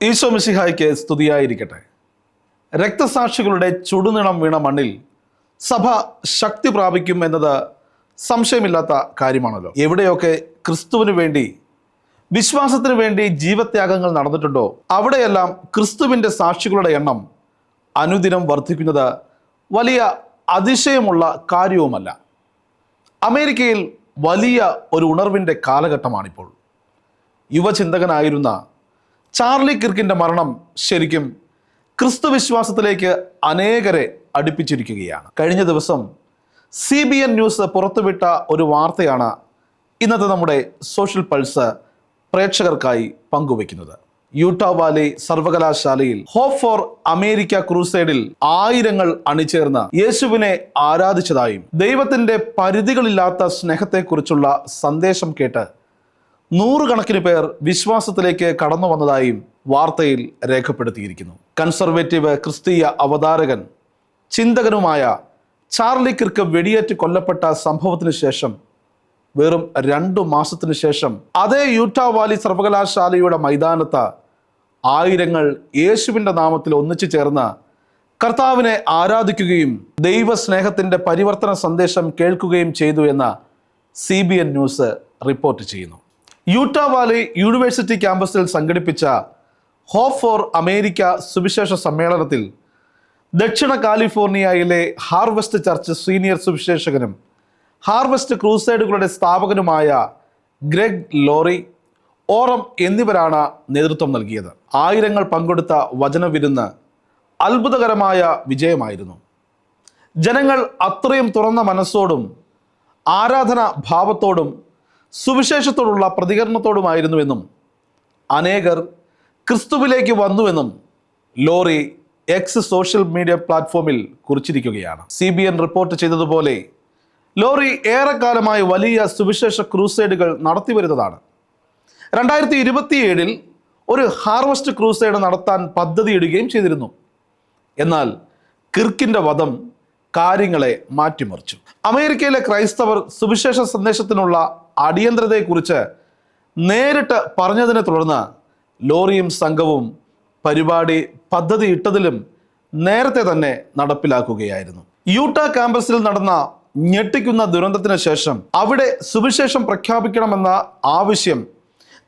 ഈശോ മിശിഹായ്ക്ക് സ്തുതിയായിരിക്കട്ടെ. രക്തസാക്ഷികളുടെ ചുടുനിണം വീണ മണ്ണിൽ സഭ ശക്തി പ്രാപിക്കും എന്നത് സംശയമില്ലാത്ത കാര്യമാണല്ലോ. എവിടെയൊക്കെ ക്രിസ്തുവിന് വേണ്ടി, വിശ്വാസത്തിന് വേണ്ടി ജീവത്യാഗങ്ങൾ നടന്നിട്ടുണ്ടോ അവിടെയെല്ലാം ക്രിസ്തുവിൻ്റെ സാക്ഷികളുടെ എണ്ണം അനുദിനം വർദ്ധിക്കുന്നത് വലിയ അതിശയമുള്ള കാര്യവുമല്ല. അമേരിക്കയിൽ വലിയ ഒരു ഉണർവിൻ്റെ കാലഘട്ടമാണിപ്പോൾ. യുവചിന്തകനായിരുന്ന ചാർലി കിർക്കിൻ്റെ മരണം ശരിക്കും ക്രിസ്തു വിശ്വാസത്തിലേക്ക് അനേകരെ അടുപ്പിച്ചിരിക്കുകയാണ്. കഴിഞ്ഞ ദിവസം CBN ന്യൂസ് പുറത്തുവിട്ട ഒരു വാർത്തയാണ് ഇന്നത്തെ നമ്മുടെ സോഷ്യൽ പൾസ് പ്രേക്ഷകർക്കായി പങ്കുവയ്ക്കുന്നത്. യൂട്ടാ വാലി സർവകലാശാലയിൽ ഹോപ്പ് ഫോർ അമേരിക്ക ക്രൂസൈഡിൽ ആയിരങ്ങൾ അണിചേർന്ന് യേശുവിനെ ആരാധിച്ചതായും ദൈവത്തിൻ്റെ പരിധികളില്ലാത്ത സ്നേഹത്തെക്കുറിച്ചുള്ള സന്ദേശം കേട്ട് നൂറുകണക്കിന് പേർ വിശ്വാസത്തിലേക്ക് കടന്നു വന്നതായും വാർത്തയിൽ രേഖപ്പെടുത്തിയിരിക്കുന്നു. കൺസർവേറ്റീവ് ക്രിസ്തീയ അവതാരകൻ ചിന്തകനുമായ ചാർലി കിർക്ക് വെടിയേറ്റ് കൊല്ലപ്പെട്ട സംഭവത്തിന് ശേഷം വെറും 2 മാസത്തിന് ശേഷം അതേ യൂട്ടാ വാലി സർവകലാശാലയുടെ മൈതാനത്ത് ആയിരങ്ങൾ യേശുവിൻ്റെ നാമത്തിൽ ഒന്നിച്ചു ചേർന്ന് കർത്താവിനെ ആരാധിക്കുകയും ദൈവസ്നേഹത്തിൻ്റെ പരിവർത്തന സന്ദേശം കേൾക്കുകയും ചെയ്തു എന്ന് CBN ന്യൂസ് റിപ്പോർട്ട് ചെയ്യുന്നു. യൂട്ടാ വാലി യൂണിവേഴ്സിറ്റി ക്യാമ്പസിൽ സംഘടിപ്പിച്ച ഹോപ്പ് ഫോർ അമേരിക്ക സുവിശേഷ സമ്മേളനത്തിൽ ദക്ഷിണ കാലിഫോർണിയയിലെ ഹാർവെസ്റ്റ് ചർച്ച് സീനിയർ സുവിശേഷകനും ഹാർവെസ്റ്റ് ക്രൂസൈഡുകളുടെ സ്ഥാപകനുമായ ഗ്രെഗ് ലോറി, ഓറം എന്നിവരാണ് നേതൃത്വം നൽകിയത്. ആയിരങ്ങൾ പങ്കെടുത്ത വചനവിരുന്ന് അത്ഭുതകരമായ വിജയമായിരുന്നു. ജനങ്ങൾ അത്രയും തുറന്ന മനസ്സോടും ആരാധനാ ഭാവത്തോടും സുവിശേഷത്തോടുള്ള പ്രതികരണത്തോടുമായിരുന്നുവെന്നും അനേകർ ക്രിസ്തുവിലേക്ക് വന്നുവെന്നും ലോറി എക്സ് സോഷ്യൽ മീഡിയ പ്ലാറ്റ്ഫോമിൽ കുറിച്ചിരിക്കുകയാണ്. CBN റിപ്പോർട്ട് ചെയ്തതുപോലെ ലോറി ഏറെക്കാലമായി വലിയ സുവിശേഷ ക്രൂസൈഡുകൾ നടത്തിവരുന്നതാണ്. 2027 ഒരു ഹാർവസ്റ്റ് ക്രൂസൈഡ് നടത്താൻ പദ്ധതിയിടുകയും ചെയ്തിരുന്നു. എന്നാൽ കിർക്കിൻ്റെ വധം കാര്യങ്ങളെ മാറ്റിമറിച്ചു. അമേരിക്കയിലെ ക്രൈസ്തവർ സുവിശേഷ സന്ദേശത്തിനുള്ള അടിയന്തരതയെക്കുറിച്ച് നേരിട്ട് പറഞ്ഞതിനെ തുടർന്ന് ലോറിയും സംഘവും പരിപാടി പദ്ധതിയിട്ടതിലും നേരത്തെ തന്നെ നടപ്പിലാക്കുകയായിരുന്നു. യൂട്ടാ ക്യാമ്പസിൽ നടന്ന ഞെട്ടിക്കുന്ന ദുരന്തത്തിന് ശേഷം അവിടെ സുവിശേഷം പ്രഖ്യാപിക്കണമെന്ന ആവശ്യം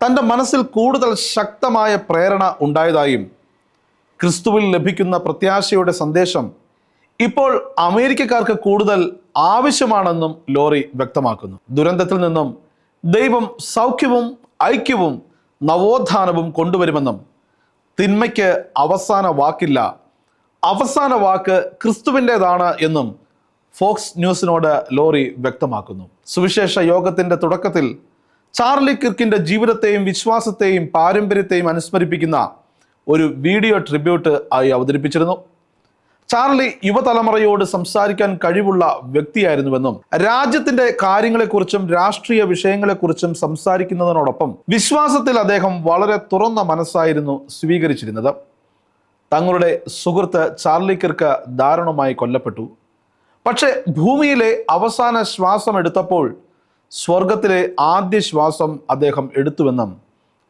തൻ്റെ മനസ്സിൽ കൂടുതൽ ശക്തമായ പ്രേരണ ഉണ്ടായതായും ക്രിസ്തുവിൽ ലഭിക്കുന്ന പ്രത്യാശയുടെ സന്ദേശം ഇപ്പോൾ അമേരിക്കക്കാർക്ക് കൂടുതൽ ആവശ്യമാണെന്നും ലോറി വ്യക്തമാക്കുന്നു. ദുരന്തത്തിൽ നിന്നും ദൈവം സൗഖ്യവും ഐക്യവും നവോത്ഥാനവും കൊണ്ടുവരുമെന്നും തിന്മയ്ക്ക് അവസാന വാക്കില്ല, അവസാന വാക്ക് ക്രിസ്തുവിൻ്റെതാണ് എന്നും ഫോക്സ് ന്യൂസിനോട് ലോറി വ്യക്തമാക്കുന്നു. സുവിശേഷ യോഗത്തിൻ്റെ തുടക്കത്തിൽ ചാർലി കിർക്കിൻ്റെ ജീവിതത്തെയും വിശ്വാസത്തെയും പാരമ്പര്യത്തെയും അനുസ്മരിപ്പിക്കുന്ന ഒരു വീഡിയോ ട്രിബ്യൂട്ട് ആയി അവതരിപ്പിച്ചിരുന്നു. ചാർലി യുവതലമുറയോട് സംസാരിക്കാൻ കഴിവുള്ള വ്യക്തിയായിരുന്നുവെന്നും രാജ്യത്തിന്റെ കാര്യങ്ങളെക്കുറിച്ചും രാഷ്ട്രീയ വിഷയങ്ങളെക്കുറിച്ചും സംസാരിക്കുന്നതിനോടൊപ്പം വിശ്വാസത്തിൽ അദ്ദേഹം വളരെ തുറന്ന മനസ്സായിരുന്നു സ്വീകരിച്ചിരുന്നത്. തങ്ങളുടെ സുഹൃത്ത് ചാർലി കിർക്ക് ദാരുണമായി കൊല്ലപ്പെട്ടു. പക്ഷേ ഭൂമിയിലെ അവസാന ശ്വാസം എടുത്തപ്പോൾ സ്വർഗത്തിലെ ആദ്യ ശ്വാസം അദ്ദേഹം എടുത്തുവെന്നും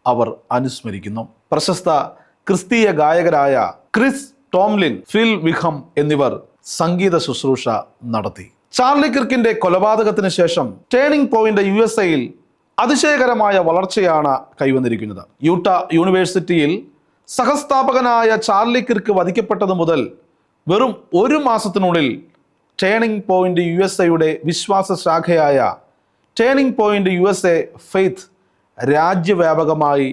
അവർ അനുസ്മരിക്കുന്നു. പ്രശസ്ത ക്രിസ്തീയ ഗായകരായ ക്രിസ് ടോംലിൻ, ഫിൽ വിഖം എന്നിവർ സംഗീത ശുശ്രൂഷ നടത്തി. ചാർലി കിർക്കിന്റെ കൊലപാതകത്തിന് ശേഷം ടേണിംഗ് പോയിന്റ് USA-യിൽ അതിശയകരമായ വളർച്ചയാണ് കൈവന്നിരിക്കുന്നത്. യൂട്ടാ യൂണിവേഴ്സിറ്റിയിൽ സഹസ്ഥാപകനായ ചാർലി കിർക്ക് വധിക്കപ്പെട്ടത് മുതൽ വെറും 1 മാസത്തിനുള്ളിൽ ടേണിംഗ് പോയിന്റ് USA-യുടെ വിശ്വാസ ശാഖയായ ടേണിംഗ് പോയിന്റ് USA ഫെയ്ത്ത് രാജ്യവ്യാപകമായി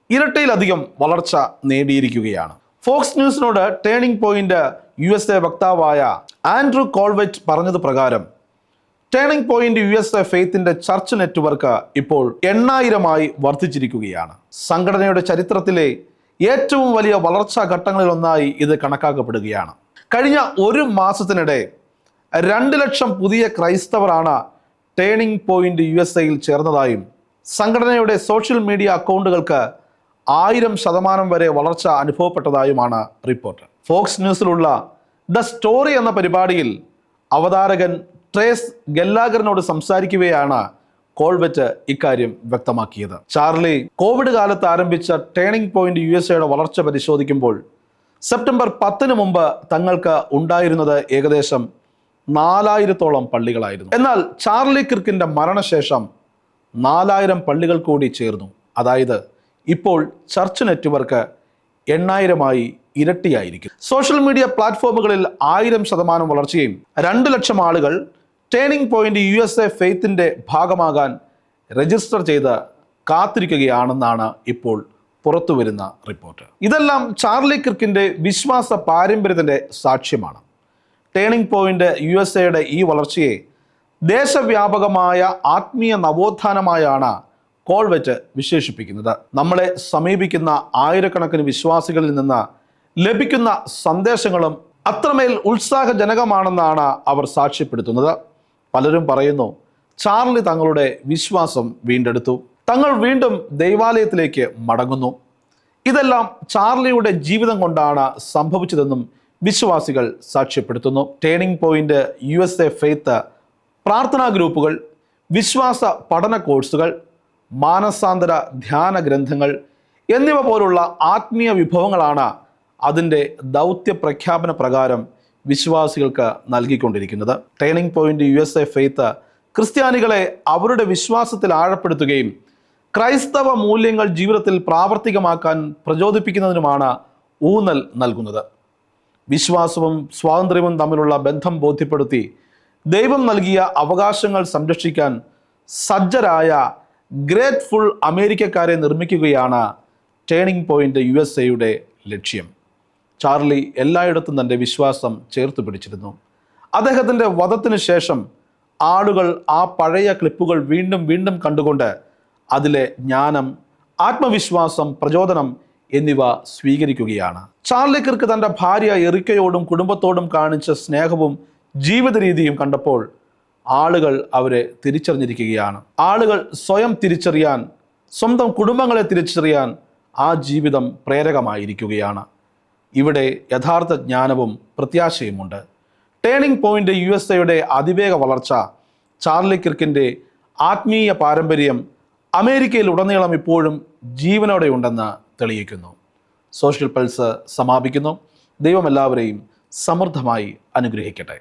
ഇരട്ടിയിലധികം വളർച്ച നേടിയിരിക്കുകയാണ്. ഫോക്സ് ന്യൂസിനോട് ടേണിംഗ് പോയിന്റ് USA വക്താവായ ആൻഡ്രൂ കോൾവെറ്റ് പറഞ്ഞത് പ്രകാരം ടേണിംഗ് പോയിന്റ് USA ഫെയ്ത്തിന്റെ ചർച്ച് നെറ്റ്വർക്ക് ഇപ്പോൾ 8000-ആയി വർദ്ധിച്ചിരിക്കുകയാണ്. സംഘടനയുടെ ചരിത്രത്തിലെ ഏറ്റവും വലിയ വളർച്ചാ ഘട്ടങ്ങളിലൊന്നായി ഇത് കണക്കാക്കപ്പെടുകയാണ്. കഴിഞ്ഞ 1 മാസത്തിനിടെ 2 ലക്ഷം പുതിയ ക്രൈസ്തവരാണ് ടേണിംഗ് പോയിന്റ് USA-യിൽ ചേർന്നതായും സംഘടനയുടെ സോഷ്യൽ മീഡിയ അക്കൗണ്ടുകൾക്ക് 1000% വരെ വളർച്ച അനുഭവപ്പെട്ടതായുമാണ് റിപ്പോർട്ട്. ഫോക്സ് ന്യൂസിലുള്ള ദ സ്റ്റോറി എന്ന പരിപാടിയിൽ അവതാരകൻ ട്രേസ് ഗല്ലാഗറിനോട് സംസാരിക്കുകയാണ് കോൾവെറ്റ് ഇക്കാര്യം വ്യക്തമാക്കിയത്. ചാർലി കോവിഡ് കാലത്ത് ആരംഭിച്ച ടേണിംഗ് പോയിന്റ് USA വളർച്ച പരിശോധിക്കുമ്പോൾ സെപ്റ്റംബർ 10 മുമ്പ് തങ്ങൾക്ക് ഉണ്ടായിരുന്നത് ഏകദേശം 4000-ഓളം പള്ളികളായിരുന്നു. എന്നാൽ ചാർലി കിർക്കിന്റെ മരണശേഷം 4000 പള്ളികൾ കൂടി ചേർന്നു. അതായത് ഇപ്പോൾ ചർച്ച് നെറ്റ്വർക്ക് 8000-ആയി ഇരട്ടിയായിരിക്കും. സോഷ്യൽ മീഡിയ പ്ലാറ്റ്ഫോമുകളിൽ 1000% വളർച്ചയും 2 ലക്ഷം ആളുകൾ ടേണിംഗ് പോയിന്റ് USA ഫെയ്ത്തിന്റെ ഭാഗമാകാൻ രജിസ്റ്റർ ചെയ്ത് കാത്തിരിക്കുകയാണെന്നാണ് ഇപ്പോൾ പുറത്തുവരുന്ന റിപ്പോർട്ട്. ഇതെല്ലാം ചാർലി കിർക്കിന്റെ വിശ്വാസ പാരമ്പര്യത്തിന്റെ സാക്ഷ്യമാണ്. ടേണിംഗ് പോയിന്റ് USA ഈ വളർച്ചയെ ദേശവ്യാപകമായ ആത്മീയ നവോത്ഥാനമായാണ് കോൾവെറ്റ് വിശേഷിപ്പിക്കുന്നത്. നമ്മളെ സമീപിക്കുന്ന ആയിരക്കണക്കിന് വിശ്വാസികളിൽ നിന്ന് ലഭിക്കുന്ന സന്ദേശങ്ങളും അത്രമേൽ ഉത്സാഹജനകമാണെന്നാണ് അവർ സാക്ഷ്യപ്പെടുത്തുന്നത്. പലരും പറയുന്നു, ചാർലി തങ്ങളുടെ വിശ്വാസം വീണ്ടെടുത്തു, തങ്ങൾ വീണ്ടും ദൈവാലയത്തിലേക്ക് മടങ്ങുന്നു. ഇതെല്ലാം ചാർലിയുടെ ജീവിതം കൊണ്ടാണ് സംഭവിച്ചതെന്നും വിശ്വാസികൾ സാക്ഷ്യപ്പെടുത്തുന്നു. ടേണിംഗ് പോയിന്റ് USA ഫെയ്ത്ത് പ്രാർത്ഥനാ ഗ്രൂപ്പുകൾ, വിശ്വാസ പഠന കോഴ്സുകൾ, മാനസാന്തര ധ്യാന ഗ്രന്ഥങ്ങൾ എന്നിവ പോലുള്ള ആത്മീയ വിഭവങ്ങളാണ് അതിൻ്റെ ദൗത്യ പ്രഖ്യാപന പ്രകാരം വിശ്വാസികൾക്ക് നൽകിക്കൊണ്ടിരിക്കുന്നത്. ടേണിംഗ് പോയിന്റ് USA ഫെയ്ത്ത് ക്രിസ്ത്യാനികളെ അവരുടെ വിശ്വാസത്തിൽ ആഴപ്പെടുത്തുകയും ക്രൈസ്തവ മൂല്യങ്ങൾ ജീവിതത്തിൽ പ്രാവർത്തികമാക്കാൻ പ്രചോദിപ്പിക്കുന്നതിനുമാണ് ഊന്നൽ നൽകുന്നത്. വിശ്വാസവും സ്വാതന്ത്ര്യവും തമ്മിലുള്ള ബന്ധം ബോധ്യപ്പെടുത്തി ദൈവം നൽകിയ അവകാശങ്ങൾ സംരക്ഷിക്കാൻ സജ്ജരായ ഗ്രേറ്റ്ഫുൾ അമേരിക്കക്കാരെ നിർമ്മിക്കുകയാണ് ടേണിംഗ് പോയിന്റ് USA ലക്ഷ്യം. ചാർലി എല്ലായിടത്തും തൻ്റെ വിശ്വാസം ചേർത്ത് പിടിച്ചിരുന്നു. അദ്ദേഹത്തിൻ്റെ വധത്തിന് ശേഷം ആളുകൾ ആ പഴയ ക്ലിപ്പുകൾ വീണ്ടും വീണ്ടും കണ്ടുകൊണ്ട് അതിലെ ജ്ഞാനം, ആത്മവിശ്വാസം, പ്രചോദനം എന്നിവ സ്വീകരിക്കുകയാണ്. ചാർലി കിർക്ക് തൻ്റെ ഭാര്യ എറിക്കയോടും കുടുംബത്തോടും കാണിച്ച സ്നേഹവും ജീവിത രീതിയും കണ്ടപ്പോൾ ആളുകൾ അവരെ തിരിച്ചറിഞ്ഞിരിക്കുകയാണ്. ആളുകൾ സ്വയം തിരിച്ചറിയാൻ, സ്വന്തം കുടുംബങ്ങളെ തിരിച്ചറിയാൻ ആ ജീവിതം പ്രേരകമായിരിക്കുകയാണ്. ഇവിടെ യഥാർത്ഥ ജ്ഞാനവും പ്രത്യാശയുമുണ്ട്. ടേണിംഗ് പോയിന്റ് USA അതിവേഗ വളർച്ച, ചാർലി കിർക്കിൻ്റെ ആത്മീയ പാരമ്പര്യം അമേരിക്കയിൽ ഉടനീളം ഇപ്പോഴും ജീവനോടെയുണ്ടെന്ന് തെളിയിക്കുന്നു. സോഷ്യൽ പൾസ് സമാപിക്കുന്നു. ദൈവം എല്ലാവരെയും സമൃദ്ധമായി അനുഗ്രഹിക്കട്ടെ.